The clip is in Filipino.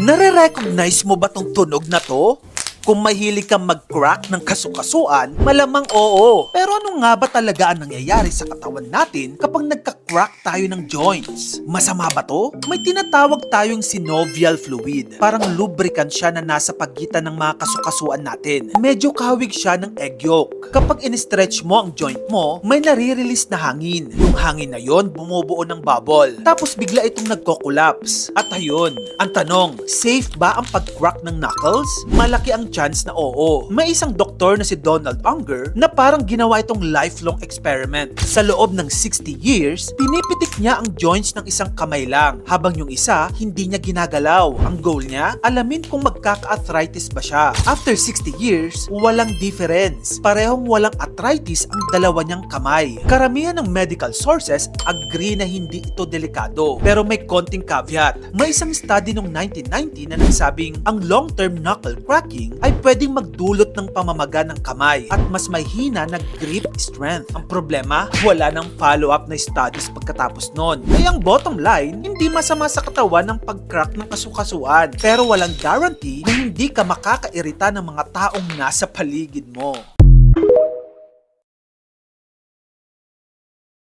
Nare-recognize mo ba tong tunog na to? Kung mahilig kang mag-crack ng kasukasuan, malamang oo. Pero ano nga ba talaga ang nangyayari sa katawan natin kapag nagka-crack tayo ng joints? Masama ba to? May tinatawag tayong synovial fluid. Parang lubricant siya na nasa pagitan ng mga kasukasuan natin. Medyo kahawig siya ng egg yolk. Kapag in-stretch mo ang joint mo, may nare-release na hangin. Yung hangin na yon bumubuo ng bubble. Tapos bigla itong nagko-collapse. At ayun, ang tanong, safe ba ang pag-crack ng knuckles? Malaki ang chance na oo. May isang doktor na si Donald Unger na parang ginawa itong lifelong experiment. Sa loob ng 60 years, pinipitik niya ang joints ng isang kamay lang, habang yung isa, hindi niya ginagalaw. Ang goal niya, alamin kung magkaka-arthritis ba siya. After 60 years, walang difference. Parehong walang arthritis ang dalawa niyang kamay. Karamihan ng medical sources agree na hindi ito delikado. Pero may konting caveat. May isang study noong 1990 na nagsabing ang long-term knuckle cracking ay pwedeng magdulot ng pamamaga ng kamay at mas mahina na grip strength. Ang problema, wala nang follow-up na studies pagkatapos nun. Kaya ang bottom line, hindi masama sa katawan ng pag-crack ng kasukasuan. Pero walang guarantee na hindi ka makakairita ng mga taong nasa paligid mo.